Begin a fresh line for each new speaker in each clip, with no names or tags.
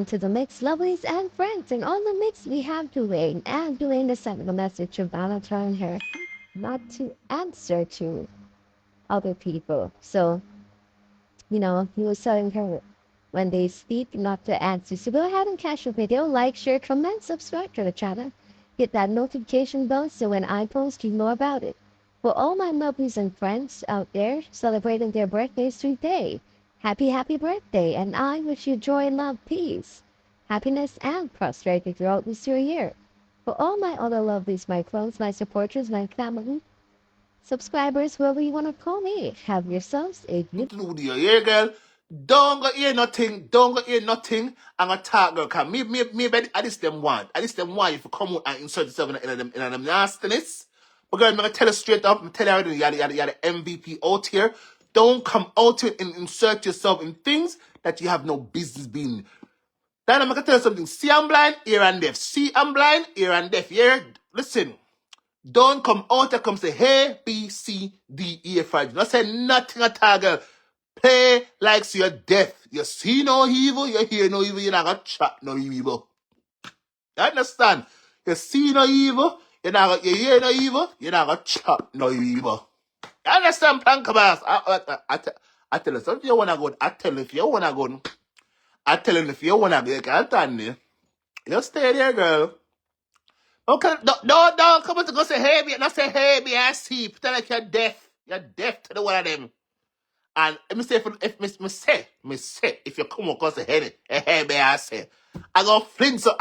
welcome to the Mix Lovelies and Friends. And on the mix, we have Dwayne. And Dwayne is sending a message to Donna telling her not to answer to other people. So, he was telling her when they speak not to answer. So go ahead and catch the video, like, share, comment, subscribe to the channel. Hit that notification bell so when I post, you know about it. For all my lovelies and friends out there celebrating their birthdays today, happy birthday, and I wish you joy, love, peace, happiness, and prosperity throughout this year. For all my other lovelies, my friends, my supporters, my family, subscribers, whoever you want to call me, have yourselves a beautiful
include you, yeah, girl. Don't go hear nothing. Don't go hear nothing. I'm gonna talk, girl. Cause maybe at least them want. At least them want if you come out and insert yourself in them nastiness. But girl, I'm gonna tell you straight up. I'm telling you, you're the MVP out here. Don't come out here and insert yourself in things that you have no business being. Then I'm gonna tell you something. See, I'm blind, ear and deaf. See, I'm blind, ear and deaf. Yeah, listen. Don't come out and come say, hey, B, C, D, E, F, I. Don't say nothing at all, girl. Play like so you're deaf. You see no evil, you hear no evil, you're not gonna chat no evil. You understand? You see no evil, you hear no evil, you're not gonna chat no evil. You understand, Plankabas? I tell you, so if you wanna go, I tell you if you wanna go, I tell you if you wanna go, you can't stand there. You stay there, girl. Okay, don't come to go say, hey, me, not say, hey, me, I see. Pretend like you're deaf. You're deaf to the one of them. And let me say, if you come across the head, hey, me, I say, I go fling some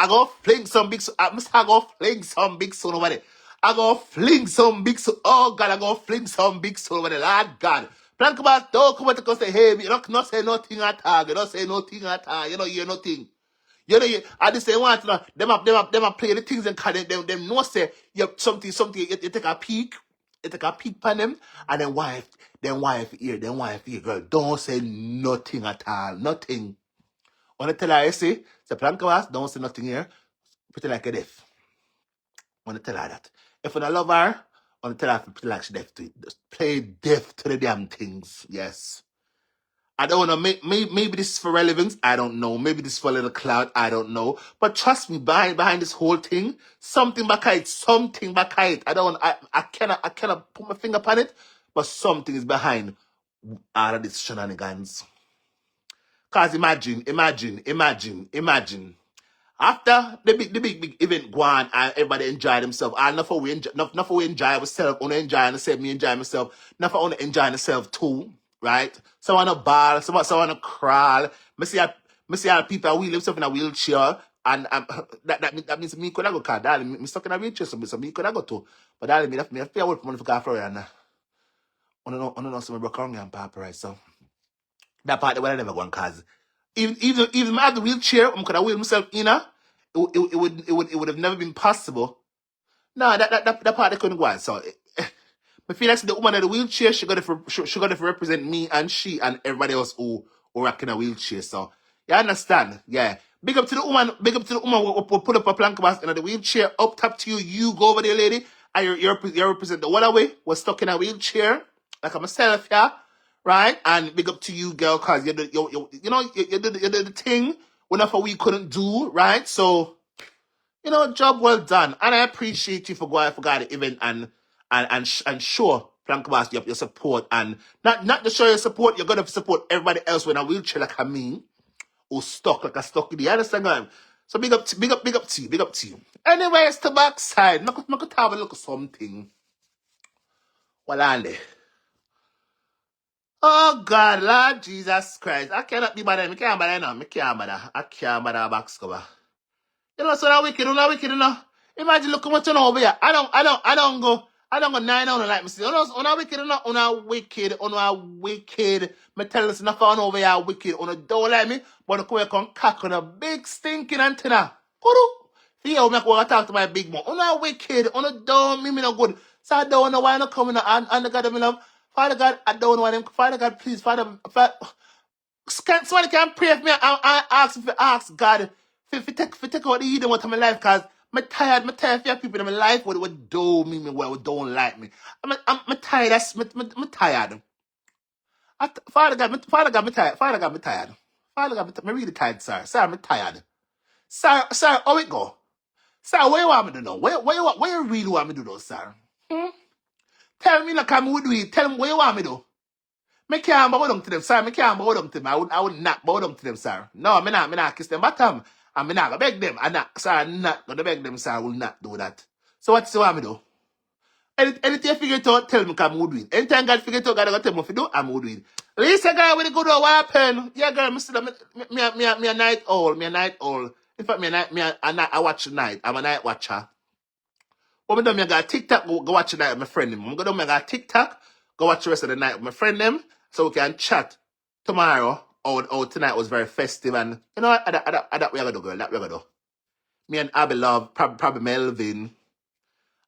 big, I go fling some big soon over there. I go fling some big soon. Oh, God, I go fling some big soon over there. Lord God. Plank about, don't come to go say, hey, me, not say nothing at all. You don't say nothing at all. You don't hear nothing. I just say want to know them a play the things and kind them know say you something you take a peek, on them and then wife here, girl. Don't say nothing at all, nothing. Wanna tell her I say Plank don't say nothing here. Pretty like a deaf. Wanna tell her that. If you don't love her, wanna tell her pretty like she deaf to it. Just play deaf to the damn things. Yes. I don't know. Maybe this is for relevance. I don't know. Maybe this is for a little cloud. I don't know. But trust me, behind this whole thing, something back it. Something back it. I cannot put my finger upon it. But something is behind all of these shenanigans. Cause imagine. After the big event go on and everybody enjoy themselves, and not for we enjoy ourselves, only enjoy myself, me enjoy myself, not for only enjoy myself too, right? So I wanna ball, so I wanna crawl. Me see how people wheel themselves in a wheelchair, and that means me could go car, darling. Me stuck in a wheelchair, so me could go too. But darling, me have to pay work money for car for and I don't know some broke on and papa, right? So that part that I never go on cause even I have the wheelchair, I could have wheel myself in it would have never been possible. No, that part I couldn't go on. So I feel like the woman in the wheelchair, she got to represent me and she and everybody else who rock in a wheelchair. So you understand? Yeah. Big up to the woman who put up a plank bus in the wheelchair. Up top to you. You go over there, lady. And you represent the one away. Was stuck in a wheelchair. Like myself, yeah. Right? And big up to you, girl, cause you did the thing whenever we couldn't do, right? So job well done. And I appreciate you for going for the event and show Frank Bass your support. And not to show your support, you're gonna support everybody else when a wheelchair like me or stuck like a stuck in the understand guy. So big up to you. Anyways, to backside, I could have a look at something. Well, Andy. Oh God, Lord Jesus Christ. I cannot be bad. I can't bad now. I can't bad backscover. So now wicked, Imagine look how much on over here. I don't go 900 like me see. On a wicked. Me tell us enough on over here wicked. Don't like me, but the come cock on a big stinking antenna. Kudu. Feel me go talk to my big mom. On a wicked, don't me no good. So I don't know why I'm not coming and the God of me love. Father God, I don't know why them. Father God, please, Father. Somebody can pray for me. I ask God if take out the heathen out of my life, cause I'm tired of people in my life would do me well, don't like me. I'm tired. I'm tired. Father God, me tired. Father God, me tired. I'm really tired, sir. Sir, I'm tired. Sir, how it go? Sir, what you want me to do now? What you really want me to do though, sir? Hmm? Tell me like I'm would do it. Tell me what you want me to do. Me can't bow down to them, sir. Me can't bow down to them. I would not bow down to them, sir. No, me not kiss them bottom. And me not gonna beg them. I not, sir, I'm not gonna beg them, sir. I will not do that. So what you want me to do? Anything you figure it out, tell me come would do it. Anytime God figure it out, God gonna tell me if you do, I'm would do it. Lisa girl with the good old weapon. Yeah, girl, me a night owl. Me a night owl. In fact, I watch night. I'm a night watcher. What me do, me got TikTok, go watch the night with my friend them. I'm gonna do me got TikTok, go watch the rest of the night with my friend them, so we can chat tomorrow. Oh, tonight was very festive, and you know what? That we are gonna do, girl. That we are gonna do. Me and Abby love, probably Melvin,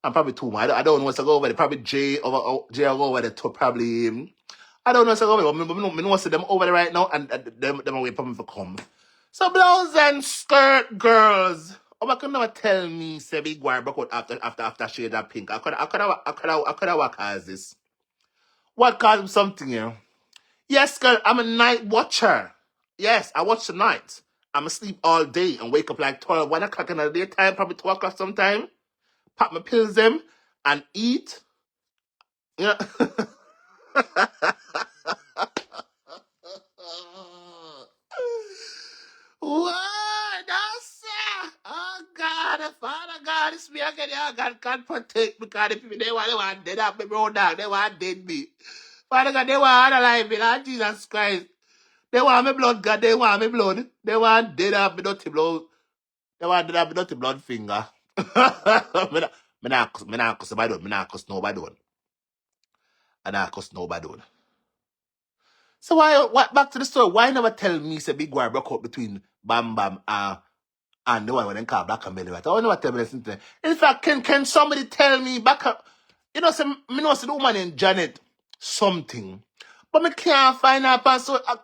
and probably two more. I don't know what's to go over there. Probably Jay will go over there to probably him. I don't know what's to go over there, but me know see them over there right now, and them wait for me to come. So blouse and skirt girls. Oh, I could never tell me say big war broke out after shade of pink. I could have what caused this. What caused something here? Yes, girl, I'm a night watcher. Yes, I watch the night. I'm asleep all day and wake up like 12, 1 o'clock in the daytime, probably 2 o'clock sometime. Pop my pills them and eat. Yeah. What? That's oh God, Father God, it's me again. Yeah, God can't protect me because if they want dead up me, bro, dog. They want dead me. Father God, they want alive me, Lord Jesus Christ. They want me blood, God. They want me blood. They want dead up me, dirty blood. They want dead up me, dirty blood finger. Me not cuss nobody down. Me not cuss nobody down. I not cuss nobody down. So why, what, back to the story, why never tell me say big war broke out between Bam Bam and the one when they call Black and Belly Right? I never tell me listen to them. In fact, can somebody tell me back up, you know, say, me know say the woman named Janet something. But me can't find her person. So I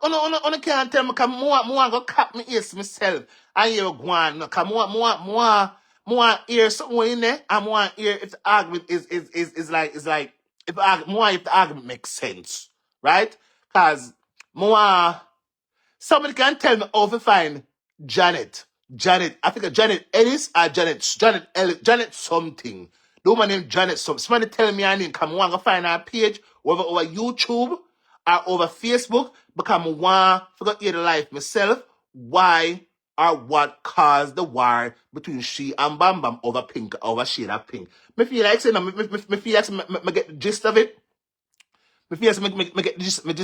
can't tell me because more go cap me ears myself. And you go on. Because more hear something in there. And more hear if the argument is like if the argument makes sense. Right? Because more somebody can tell me how to find Janet. I think Janet Ellis or Janet Ellis, Janet something. The woman named Janet something. Somebody tell me her name. Come on, go find her page over YouTube or over Facebook. Because I want to hear the life myself. Why or what caused the war between she and Bam Bam over shade of pink. Me feel like saying, me feel like me get the gist of it. Me feel like me get the gist, me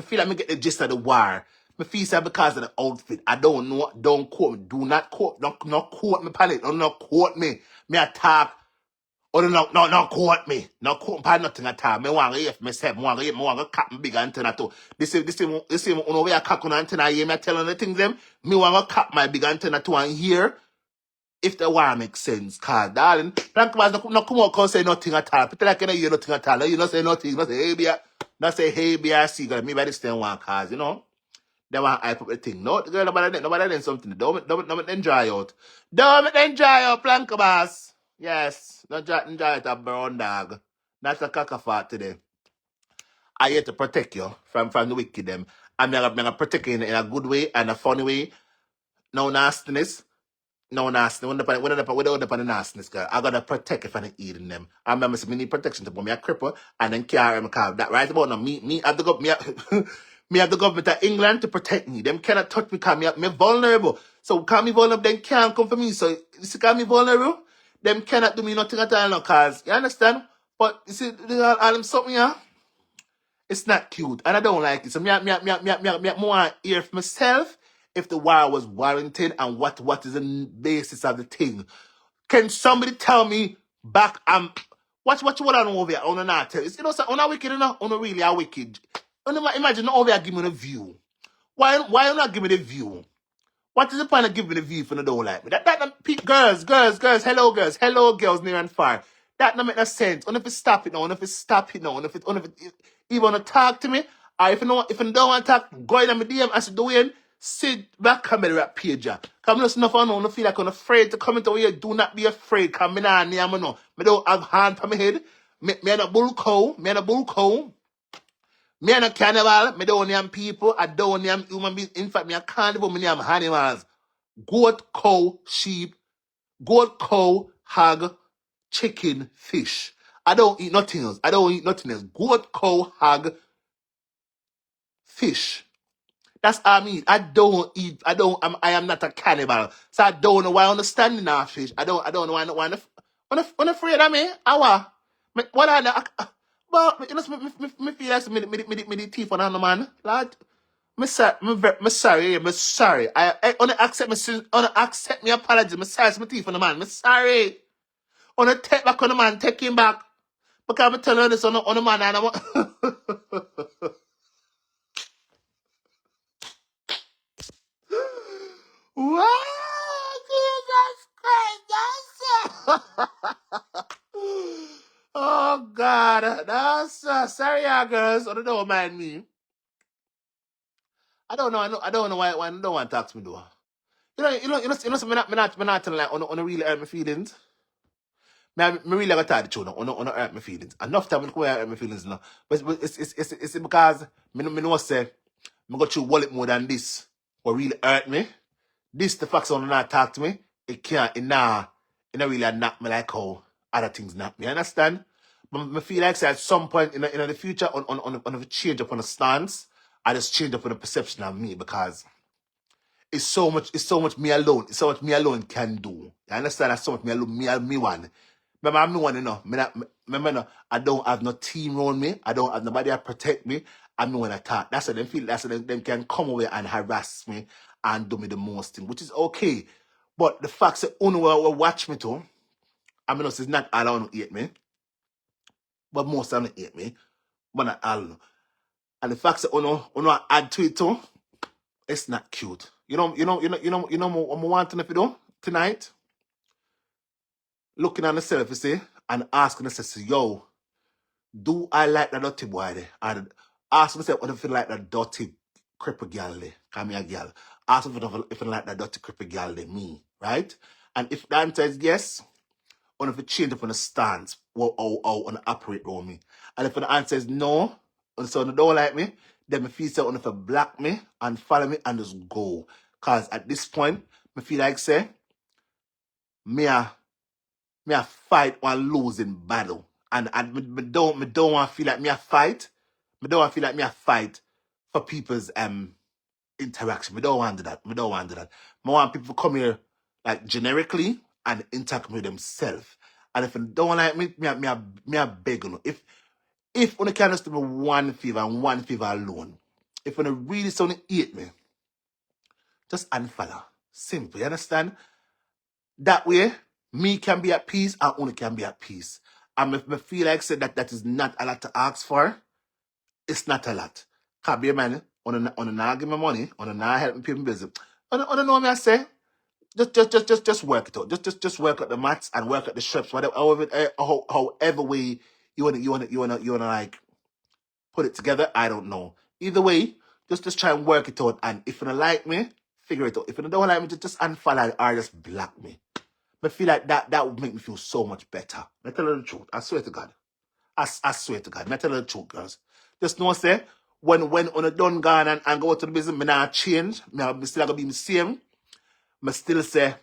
feel like me get the gist of the war. Me feel like because of the outfit. I don't know. Don't quote me. Do not quote. Not quote me, palette. Don't not quote me. Me attack. Or no quote me. No quote me nothing at all. Me want to hear myself. Me want to cut me big antenna too. This is when we are cocking antenna here. Me telling the things them. Me want to cut my big antenna too and hear if the war makes sense, cause darling, Frank was not come out and say nothing at all. People like you know hear nothing at all. You not say nothing, not say hey beer, not say hey beer, see, girl, me by this thing one cause, you know. They want hype up the thing. No, the girl nobody then something. Don't make them dry out. Don't make them dry out, plank boss. Yes. Not dry it up brown dog. That's a cackafat today. I here to protect you from the wicked them. I'm gonna protect you in a good way and a funny way. No nastiness. No nasty. When the nastiness, girl, I gotta protect if I ain't eating them. I remember saying, me need protection to put me a cripple and then carry my car. That right about now. Me have the government. Me have the government of England to protect me. Them cannot touch me because me vulnerable. So can me vulnerable, them can't come for me. So you see, can me vulnerable, them cannot do me nothing at all. No, cause you understand. But you see, all them something, yeah. It's not cute, and I don't like it. So me more hear for myself if the war was warranted and what is the basis of the thing. Can somebody tell me back? What you want to know over here? On not tell. You know, so on a wicked, you know, on a really a wicked. Imagine over here giving me a view. Why you not give me the view? What is the point of giving me the view if you don't like me? Girls, hello girls near and far. That don't make no sense. Only if you stop it now, only if you stop it now, only if you want to talk to me, or if you don't want to talk, go in on my DM as you doing, sit back camera at page. Come just enough on, I feel like I'm afraid to come into here. Do not be afraid, come in and near me no. Me don't have hand on my head. Me and a bull cow, me and a carnival, me don't name people, I don't name human beings. In fact, me a carnival, me name animals. goat, cow, sheep, goat, cow, hog, chicken, fish. I don't eat nothing else. I don't eat nothing else. Goat, cow, hog, fish. That's all I mean. I don't eat. I am not a cannibal. So I don't know why I understand now fish. I don't know why. When afraid of me, I what I know. But you know, me feel like me teeth on the man. Lad, me sorry. Me sorry. I wanna accept me. Wanna accept me apology. Me sorry. Me teeth on the man. Me sorry. Wanna take back on the man. Take him back. Because I'm telling you this on the man and I want. Wow, Jesus Christ, that's oh God, that's sorry, yeah, girls. I don't mind me. I don't know. I don't know why. I don't want to talk to me though. Me not telling like on really hurt my feelings. Me really got tired of children. On hurt my feelings. Enough time to hurt my feelings now. But it's because me know say me go through wallet more than this. What really hurt me. This the facts on not talk to me. It not really knock me like how other things knock me. Understand? But I feel like say at some point in the future on the change up on the stance, I just change up on the perception of me because it's so much me alone. It's so much me alone can do. You understand? That's so much me alone, me one. Remember, I'm the one, you know. Remember, no, I don't have no team around me. I don't have nobody that protect me. I'm the one that talk. That's why them feel. That's why them can come away and harass me and do me the most thing, which is okay. But the fact that only will watch me too, I mean, it's not all on hate me, but most of them hate me, but not all. And the fact that only add to it too, it's not cute. What I want to know if you do tonight, looking at myself, you see, and asking myself, yo, do I like the dirty boy there? And ask myself what if I like the dirty cripple girl there. Come here, girl. Ask myself if I like the dirty cripple girl there, me, right? And if the answer is yes, or if it change up on the stance, or on the operate on me. And if the answer is no, and so they don't like me, then me feel so if they block me and follow me and just go. Cause at this point, me feel like say, me a fight one losing battle. And me don't want to feel like me a fight. Me don't want to feel like me a fight for people's interaction. Me don't want to do that. Me don't want to do that. Me want people to come here like generically and interact with themselves. And if you don't like me a beg you. If you can just do me one favor and one favor alone, if you really so hate me, just unfollow. Simple. You understand? That way, me can be at peace and only can be at peace. And if me feel like say that is not a lot to ask for, it's not a lot. Cause be man, on not give me money, on not help me pay my bills. On know me I say, just work it out. Just work out the maths and work out the strips, whatever however way you wanna like put it together. I don't know. Either way, just try and work it out. And if you don't like me, figure it out. If you don't like me, just unfollow or just block me. But I feel like that would make me feel so much better. I tell you the truth. I swear to God. I swear to God. I tell you the truth, girls. Just know, say, when on a done gone and go to the business, me not change. Me still gonna be the same. Me still say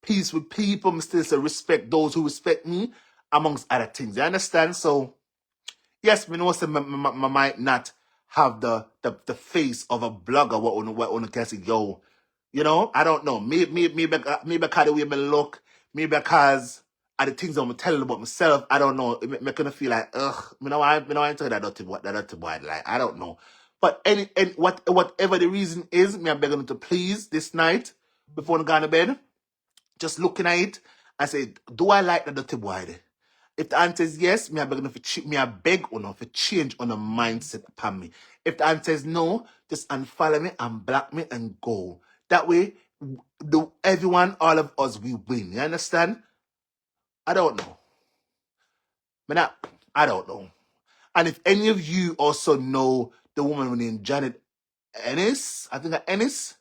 peace with people. Me still say respect those who respect me, amongst other things. You understand? So yes, me know say me might not have the face of a blogger what on can say, yo, I don't know. Me because the way me look, me because of the things I'm telling about myself, I don't know. It make me feel like, ugh, me know I tell that dirty boy, like, I don't know. But whatever the reason is, me I'm begging you to please this night before I go to bed, just looking at it, I say, do I like the dirty boy there? If the answer is yes, me I beg on for change on a mindset upon me. If the answer is no, just unfollow me and block me and go. That way, everyone, all of us, we win. You understand? I don't know. I don't know. And if any of you also know the woman named Janet Ennis, I think Ennis,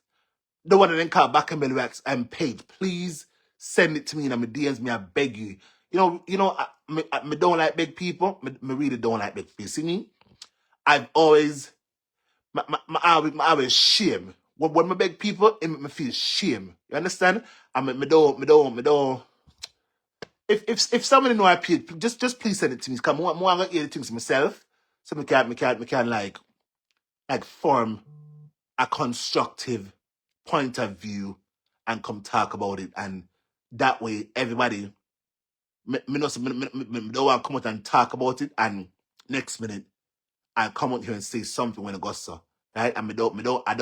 the one that then called back and belly wax and paid, please send it to me in my DMs. Me, I beg you. Me don't like big people. Me really don't like big people. See me? I've always, I always shame when I beg people, it make me feel shame. You understand? I mean, me don't. If somebody know I paid, just please send it to me. Cause more I gonna hear the things myself, so me can like form a constructive point of view and come talk about it, and that way everybody me don't want to come out and talk about it, and next minute I come out here and say something when I go so right, and I don't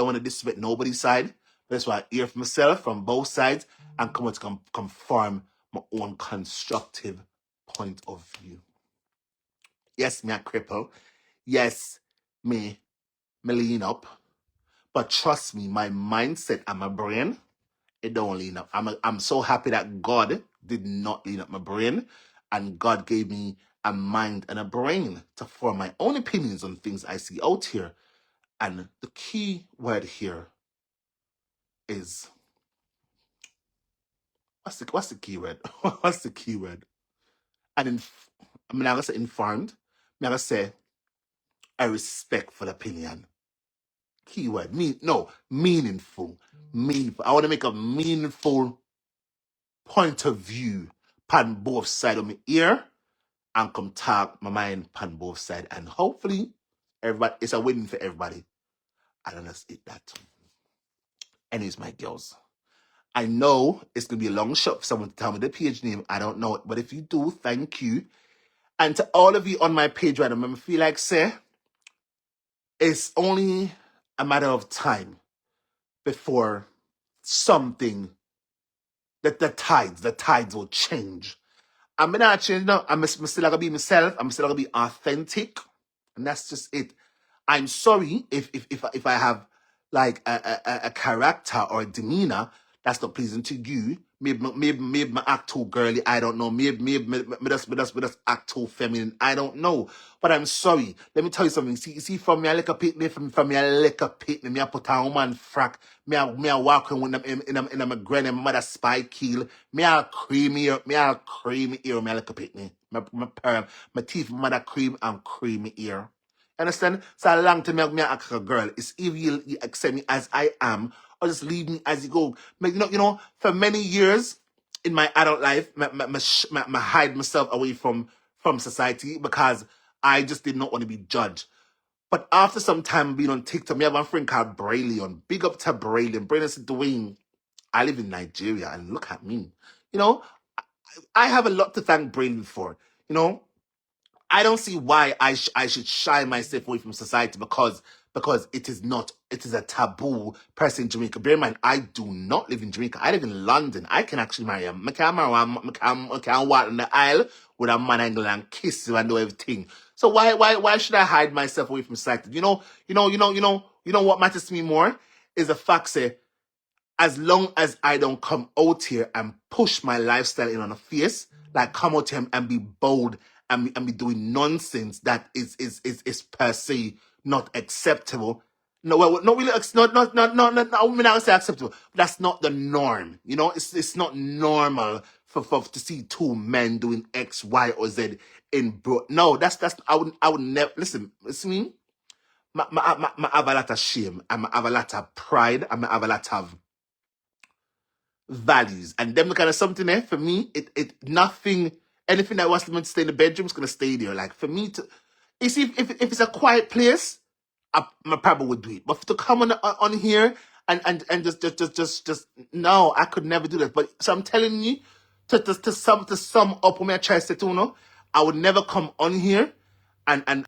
want to disrespect nobody's side. That's why I hear from myself from both sides and come out to conform my own constructive point of view. Yes, me a cripple. Yes, me lean up. But trust me, my mindset and my brain, it don't lean up. I'm so happy that God did not lean up my brain, and God gave me a mind and a brain to form my own opinions on things I see out here. And the key word here is what's the key word? What's the key word? And I'm not gonna say informed. I'm gonna say a respectful opinion. Keyword meaningful. Meaningful. I want to make a meaningful point of view pan both side of my ear and come talk my mind pan both side, and hopefully everybody, it's a win for everybody. And that's it. That. Anyways, my girls, I know it's gonna be a long shot for someone to tell me the page name. I don't know it, but if you do, thank you. And to all of you on my page right now, I feel like say it's only a matter of time before something that the tides will change. I'm not changing now. I'm still gonna be myself. I'm still gonna be authentic, and that's just it. I'm sorry if I have like a character or a demeanor that's not pleasing to you. Maybe my act too girly. I don't know. Maybe me just act too feminine. I don't know. But I'm sorry. Let me tell you something. See from me a little picnic, from me a little picnic, me a put on woman frack. Me a walking with them in my granny, my mother spike heel. Me a creamy ear, me a little picnic. My perm, my teeth, my mother cream and creamy ear. Understand? So a long time me act like a girl. It's either you accept me as I am, or just leave me as you go. You know, for many years in my adult life, I hide myself away from society because I just did not want to be judged. But after some time being on TikTok, me have one friend called Braylon. Big up to Braylon. Braylon said, Dwayne, I live in Nigeria and look at me. You know, I have a lot to thank Braylon for. You know, I don't see why I should shy myself away from society because it is a taboo person in Jamaica. Bear in mind, I do not live in Jamaica. I live in London. I can actually marry him. I can walk in the aisle with a man angle and kiss you and do everything. So why should I hide myself away from society? You know what matters to me more is the fact say, as long as I don't come out here and push my lifestyle in on a face, like come out here and be bold and be doing nonsense that is per se not acceptable. No, well, not really, I mean, I would say acceptable, but that's not the norm. You know, it's not normal for to see two men doing X, Y, or Z in bro. No, I would never listen. Listen me. I have a lot of shame. I have a lot of pride. I have a lot of values, and them kind of something there for me. It nothing, anything that wants them to stay in the bedroom is gonna stay there. Like for me to, you see, if it's a quiet place, I probably would do it. But to come on here and just no, I could never do that. But so I'm telling you, to sum up what I try to say to you, know, I would never come on here and